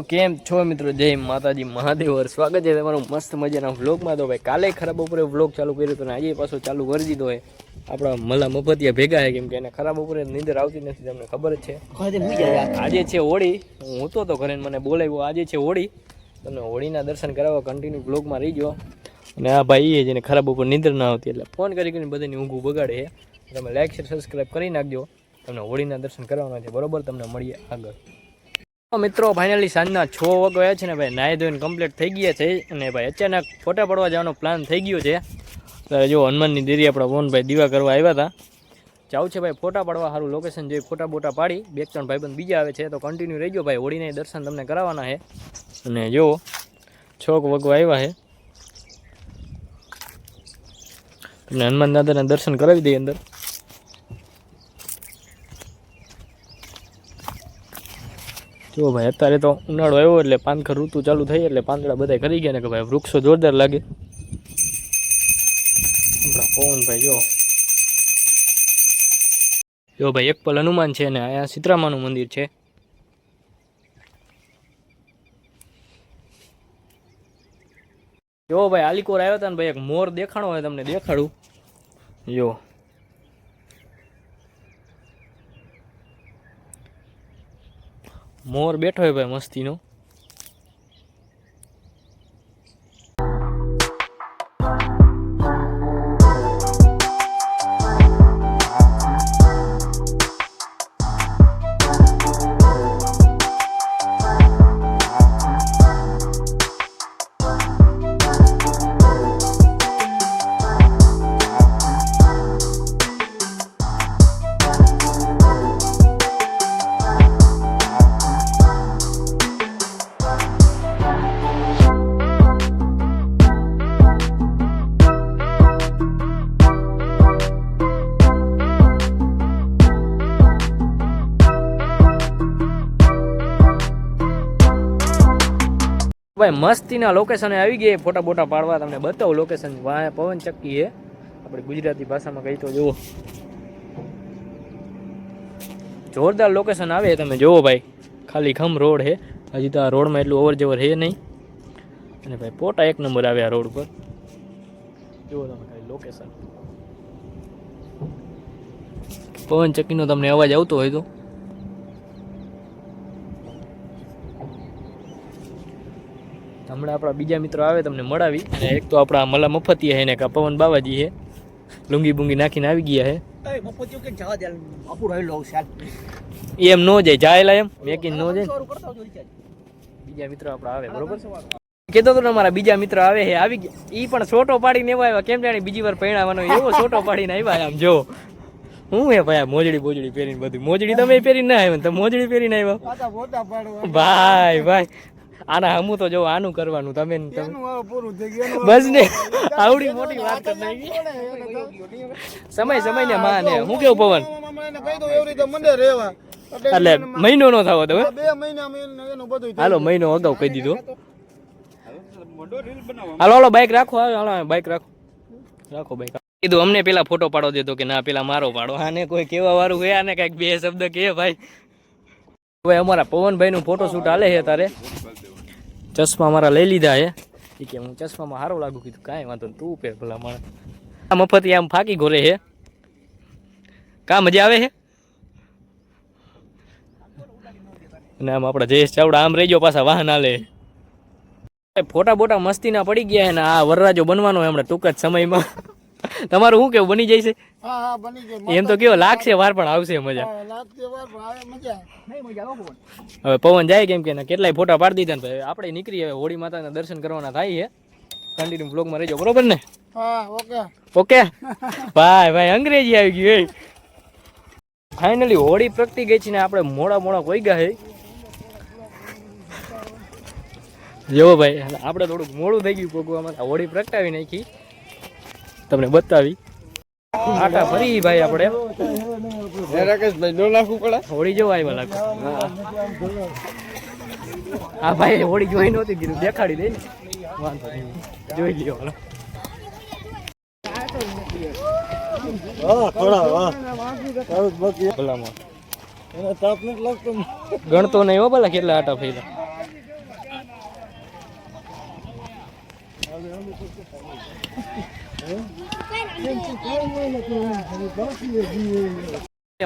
તો કેમ છો મિત્રો? જય માતાજી મહાદેવ. સ્વાગત છે તમારું મસ્ત મજાના વ્લોગમાં. તો ભાઈ કાલે ખરાબ બપોરે વ્લોગ ચાલુ કર્યો હતો ને આજે પાછો ચાલુ કરી દીધો હોય. આપણા મલા મફતિયા ભેગા છે કેમ કે એને ખરાબ બપોરે નીંદર આવતી નથી, તમને ખબર જ છે. આજે છે હોળી, હું તો ઘરે મને બોલાવ્યો. આજે છે હોળી, તમને હોળીના દર્શન કરાવવા કન્ટિન્યુ વ્લોગમાં રહીજો. અને આ ભાઈ એ જેને ખરાબ બપોર નીંદર ના આવતી એટલે ફોન કરીને બધાની ઊંઘું બગાડે છે. તમે લાઈક શેર સબસ્ક્રાઈબ કરી નાખજો. તમને હોળીના દર્શન કરવાના છે, બરોબર? તમને મળીએ આગળ. મિત્રો ફાઇનલી સાંજના 6 વાગ્યા છે ને ભાઈ, નાહી ધોઈને કમ્પ્લીટ થઈ ગયા છે. અને ભાઈ અચાનક ફોટા પડવા જવાનો પ્લાન થઈ ગયો છે. ત્યારે જો હનુમાનની દેરી આપણા મોહનભાઈ દીવા કરવા આવ્યા હતા. જાવ છે ભાઈ ફોટા પાડવા સારું લોકેશન જોઈ ફોટા બોટા પાડી. 2-3 ભાઈબંધ બીજા આવે છે તો કન્ટિન્યુ રહીજો ભાઈ, હોળીના દર્શન તમને કરાવવાના છે. અને જો 6 વાગવા આવ્યા છે, તમને હનુમાન દાદાના દર્શન કરાવી દઈએ અંદર. જો ભાઈ અત્યારે તો ઉનાળો આવ્યો એટલે પાનખર ઋતુ ચાલુ થઈ એટલે પાંદડા બધા કરી ગયા ને કે ભાઈ વૃક્ષો જોરદાર લાગે. આપણા પવનભાઈ જો ભાઈ એકપલ હનુમાન છે ને અહીંયા સીતરામાનું મંદિર છે. જો ભાઈ આલીકોર આવ્યો હતા ને ભાઈ, એક મોર દેખાણો હોય તમને દેખાડું. જો મોર બેઠો હોય ભાઈ મસ્તીનો. ભાઈ મસ્તીના લોકેશને આવી ગઈ, ફોટા બોટા પાડવા તમને બતાવું લોકેશન. વાહ પવન ચક્કી છે, આપણે ગુજરાતી ભાષામાં કહી તો જુઓ. જોરદાર લોકેશન આવે, તમે જુઓ ભાઈ. ખાલી ખમ રોડ છે, હજી તો આ રોડમાં એટલું અવર જવર છે નહીં. અને ભાઈ ફોટા એક નંબર આવે આ રોડ પર. જુઓ તમે ખાલી લોકેશન. પવન ચક્કીનો તમને અવાજ આવતો હોય તો હમણાં આપણા બીજા મિત્રો આવે તમને મળાવી. અને એક તો આપણા મલા મફતિયા છે ને કા પવન બાવાજી છે, લુંગી બુંગી નાખીને આવી ગયા છે. એમ નો જાય જાયેલા એમ મેકીને નો જાય. બીજા મિત્રો આપણા આવે, બરોબર કીધો તો અમારા બીજા મિત્ર આવે છે, આવી ગયા. ઈ પણ છોટો પાડીને એવા આવ્યા, કેમ જાણે બીજી વાર પહેણાવાનો એવો છોટો પાડીને આવ્યા. આમ જો હું હે ભાઈ મોજડી બોજડી પહેરીને બધું. મોજડી તમે પહેરીને ના આવ્યા, તમે મોજડી પહેરીને આવ્યા ભાઈ. ભાઈ આના હમું તો જો આનું કરવાનું તમે બસ ને આવડી મોટી વાત કરી નાખી. સમય ને માં ને હું કેવું પવન એટલે મહિનો નો થવો તો હાલો મહિનો અગાઉ કહી દીધો. હાલો હાલો બાઈક રાખો, હાલો બાઈક રાખો બાઈક. કીધું અમને પેલા ફોટો પાડો દેતો કે ના પેલા મારો પાડો. આને કોઈ કેવા વાળું ગયા ને કઈક બે શબ્દ કે ભાઈ. હવે અમારા પવનભાઈ નું ફોટો શૂટ હાલે છે તારે. ચશ્મા મારા લઈ લીધા છે કે હું ચશ્મામાં સારો લાગુ. કીધું કાંઈ વાંધો તું પહેર ભલા માણસ. આ મફતી આમ ફાકી ઘોરે છે, કા મજા આવે છે. અને આમ આપણા જયેશ ચાવડા આમ રહી ગયો, પાછા વાહન હાલે. ફોટા બોટા મસ્તીના પડી ગયા છે ને આ વરરાજો બનવાનો હમણાં ટૂંક જ સમયમાં. તમારું શું કેવું, બની જાય છે? એમ તો કેવો લાગશે વાર પણ આવશે મજા. હવે પવન જાય કેમ કે કેટલાય ફોટા પાડી દીધા ને ભાઈ આપણે નીકળી હવે હોળી માતાના દર્શન કરવાના થાય છે. કન્ટિન્યુ બ્લોગમાં રહેજો, બરોબર ને? ઓકે ભાઈ અંગ્રેજી આવી ગયું. ફાઇનલી હોળી પ્રગટી ગઈ છે ને આપણે મોડા કોઈ ગયા છે. જો ભાઈ આપણે થોડુંક મોડું થઈ ગયું પોગવામાં, હોળી પ્રગટાવી નાખી તમને બતાવી. આટા ફરી ભાઈ આપણે રાકેશભાઈ નો લાખું પડે હોળી જોવા આવ્યા લાગે. હા ભાઈ હોળી જોઈ નહોતી, કીધું દેખાડી દે ને વાંધો નહીં જોઈ લ્યો. ભલામાં ગણતો નહીં હો ભલા કેટલા આટા ફેરા.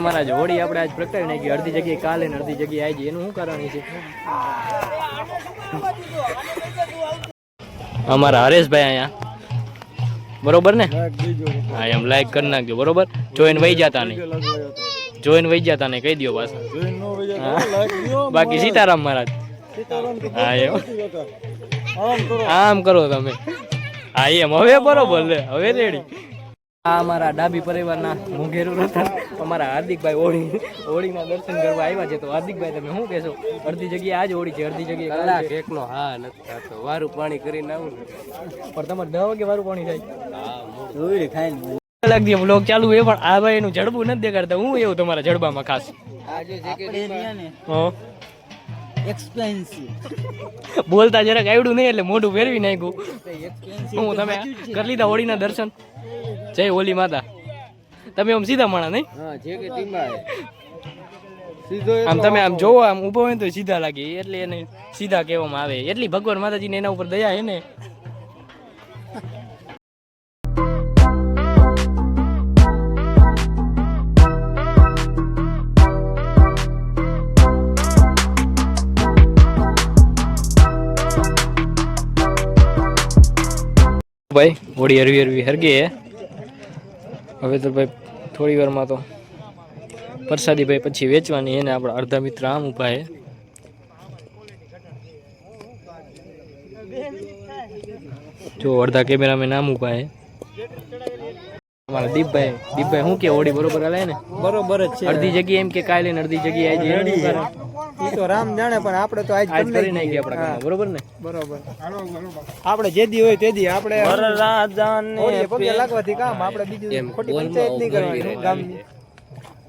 મહારાજ હોળી આપણે આજ પ્રગટાવી નાખી, અડધી જગ્યાએ કાલે ને અડધી જગ્યાએ આવી, એનું શું કારણ છે? અમારા હરેશભાઈ અહીંયા બરોબર ને? હા એમ લાઈક કરી નાખજો બરોબર. જોઈને વહી જતા નહીં, જોઈને વહી જતા નહીં કહી દો પાછા. બાકી સીતારામ મહારાજ. હા એમ આમ કરો તમે. હા એમ હવે બરોબર લે, હવે રેડી. આ અમારા ડાબી પરિવારના મોઘેરું હતા અમારા હાર્દિકભાઈ હોળીના દર્શન કરવા આવ્યા છે. તો હાર્દિકભાઈ તમે શું કહેશો? અડધી જગ્યાએ આજ હોળી છે, અડધી જગ્યાએ કલાક એકનો. હા નથી થતો, વારું પાણી કરીને આવું પણ તમારે 10 વાગે વારું પાણી થાય. અલગ દી વ્લોગ ચાલુ એ પણ આ ભાઈ એનું જડબું નથી દેખાડતા. હું એવું તમારા જડબામાં ખાસ બોલતા જરાક આવડું નહીં એટલે મોઢું ફેરવી નાખ્યું. હું તમે કરી લીધા હોળીના દર્શન? જય હોલી માતા. તમે આમ સીધા માણા નહીં? આમ તમે આમ જોવો, આમ ઉભો હોય તો સીધા લાગે, એટલે એને સીધા કહેવામાં આવે. એટલી ભગવાન માતાજીને એના ઉપર દયા હે ને. ભાઈ હોળી હરવી હરગી હે. હવે તો ભાઈ થોડી વારમાં તો પ્રસાદી ભાઈ પછી વેચવાની એને આપણા અડધા મિત્ર આમ ઉભા હે. જો અડધા કેમેરામેન આમ ઉભા હે. અમારા દીપભાઈ શું કે હોળી બરોબર હાલે ને? બરોબર જ છે. અડધી જગ્યાએ એમ કે કાલે ને અડધી જગ્યાએ આજે એ તો રામ જાણે, પણ આપણે તો આજ કરી નાખી આપણા કામ. બરોબર ને? બરોબર. આપણે જે દી હોય તે દી આપણે વરરાજાને પગે લાગવાથી કામ. આપણે બીજું ખોટી પંચાયત નહીં કરવાની ગામની.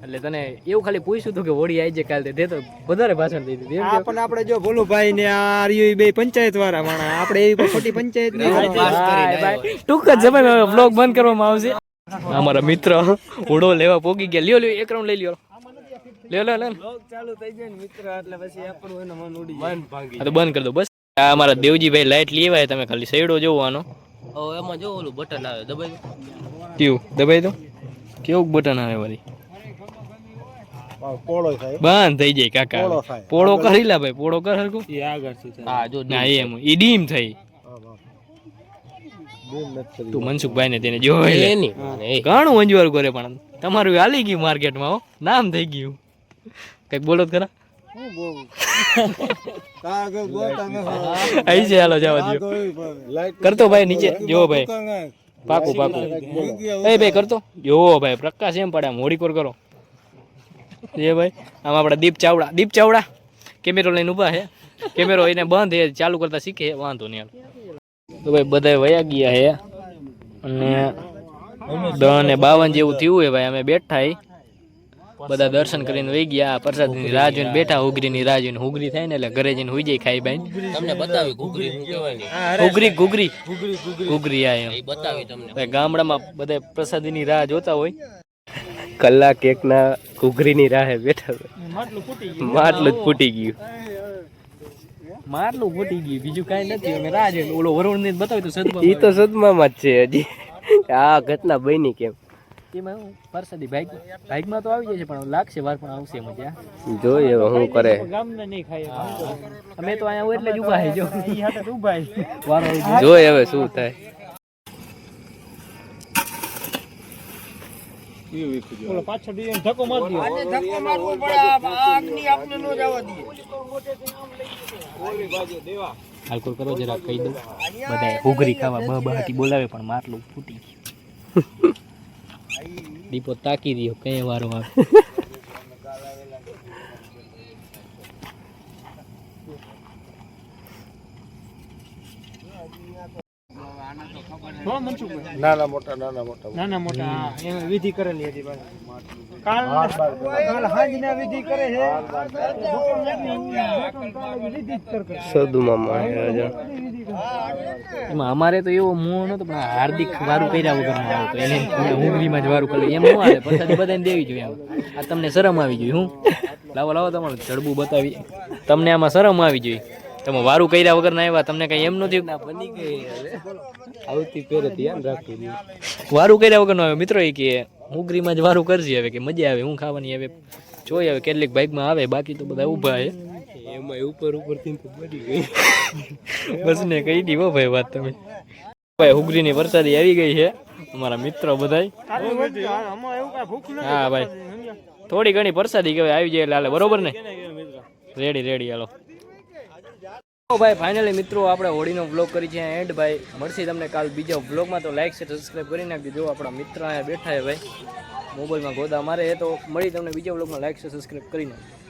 એટલે તને એવું ખાલી પૂછ્યું હતું કે હોળી આવી જાય કાલે, તે તો વધારે ભાષણ દઈ દીધી. પણ આપણે જો ભોલુભાઈ ને આ બે પંચાયત વાળા માણા, આપણે એવી ખોટી પંચાયત નહીં કરવાની. ટૂંક જ સમયમાં વ્લોગ બંધ કરવામાં આવશે. અમારા મિત્ર ઉડો લેવા પોગી ગયા. લ્યો એક રાઉન્ડ લઈ લ્યો. ચાલુ થઈ જાય ને મિત્ર એટલે પછી આપણું એનો મન ઉડી જાય. તો બંધ કરી દો બસ. આ અમારા દેવજીભાઈ લાઈટ લેવાય, તમે ખાલી સૈડો જોવાનો. એમાં જો ઓલું બટન આવે, દબાઈ દો. કેવું દબાઈ દો? કેવું બટન આવે વળી? બંધ થઈ જાય કાકા. પોળો કરી લા ભાઈ, પોળો કર હરકો. હા જો ના એમ ઈ ડીમ થઈ. તું મનસુખભાઈ ને તેને જોઈ લે. ઘણું અંજવારું કરે પણ તમારું હાલી ગયું માર્કેટમાં. હો નામ થઈ ગયું. કઈક બોલો ખરા? આઈ છે, હાલો જવા દો. કરતો ભાઈ નીચે જો ભાઈ, પાકું એ ભાઈ કરતો જો ભાઈ. પ્રકાશ એમ પડે મોડી કોર કરો. એ ભાઈ આમ આપડા દીપ ચાવડા કેમેરો લઈને ઉભા છે. કેમેરો એને બંધ હે, ચાલુ કરતા શીખે, વાંધો નહીં. તો ભાઈ બધા વયા ગયા હે અને 10:52 જેવું થયું હે ભાઈ. અમે બેઠા હે બધા દર્શન કરીને વહી ગયા. પ્રસાદની રાહ જોઈને બેઠા, હુગરીની રાહ જોઈને. હુગરી થાય ને એટલે ઘરે જઈને હુઈ જાય ખાઈ ભાઈ. તમને બતાવી ઘુગરી શું કહેવાય? ઘુગરી આ એમ બતાવી તમને. ભાઈ ગામડામાં બધા પ્રસાદીની રાહ જોતા હોય. કલાક એકના ઘુગરીની રાહે બેઠા. માટલું જ ફૂટી ગયું. બીજું કાંઈ નથી. અમે રાહ જોઈને ઓલો વરુણ ને બતાવ્યું તો સદમા. ઈ તો સદમામાં જ છે હજી. આ ઘટના બની કેમ? એમાં પરસાદી બાઈકમાં તો આવી જાય છે, પણ લાગશે વાર, પણ આવશે મજા. જોઈએ હવે શું કરે. ગામને નહીં ખાય. અમે તો અહીંયા એટલે જ ઉભા હે. જો ઈ હાથે ઉભા હે. વારો જોઈએ હવે શું થાય. ઓલો પાછળ ડીએમ ધક્કો મારી દો. આને ધક્કો મારવો પડે. આગની આપણે નો જવા દઈએ. ઓલી બાજુ દેવા હાલકો કરો જરા કહી દો. બધા હુગરી ખાવા બહાટી બોલાવે પણ માટલું ફૂટી ગયું. દીપો તાકી રહ્યો કઈ વારો આવે. નાના મોટા વિધિ કરેલી હતી. કાલ હાજના વિધિ કરે છે. એમાં અમારે તો એવો મોહ નતો, પણ હાર્દિક વારું કર્યા વગર નો આવતો. એને હુંગરીમાં જ વારું કરે એમ ન આવે. પ્રસાદી બધાને દેવી જોઈએ. આ તમને શરમ આવી જોઈએ. હું લાવો તમારું જડબું બતાવી. તમને આમાં શરમ આવી જોઈએ. તમે વારું કર્યા વગર ના આવ્યા, તમને કઈ એમ નથી બની ગઈ આવતી પેરે ધ્યાન રાખવું. વારું કર્યા વગર નો આવે મિત્રો. એ કે ઉગરીમાં જ વારું કરજે હવે, કે મજા આવે હું ખાવાની હવે જોઈ આવે કેટલીક બાઇકમાં આવે, બાકી તો બધા ઊભા છે. એમાં ઉપર થી તો બની ગઈ. બસ ને કહી દી હો ભાઈ વાત તમે. ભાઈ ઉગરીની વરસાદી આવી ગઈ છે, અમારા મિત્રો બધાય. હા ભાઈ થોડી ઘણી પ્રસાદી કહેવાય આવી જાય એટલે હાલે, બરોબર ને? રેડી હાલો. ભાઈ ફાઇનલી મિત્રો આપણે હોળીનો વ્લોગ કરી છે એન્ડ. ભાઈ મળશે તમને કાલ બીજા વ્લોગમાં, તો લાઈક છે સબસ્ક્રાઈબ કરી નાખજો. જો આપણા મિત્ર અહીંયા બેઠા છે ભાઈ, મોબાઈલમાં ગોદા મારે, તો મળી તમને બીજા વ્લોગમાં. લાઈક છે સબસ્ક્રાઈબ કરી નાખજો.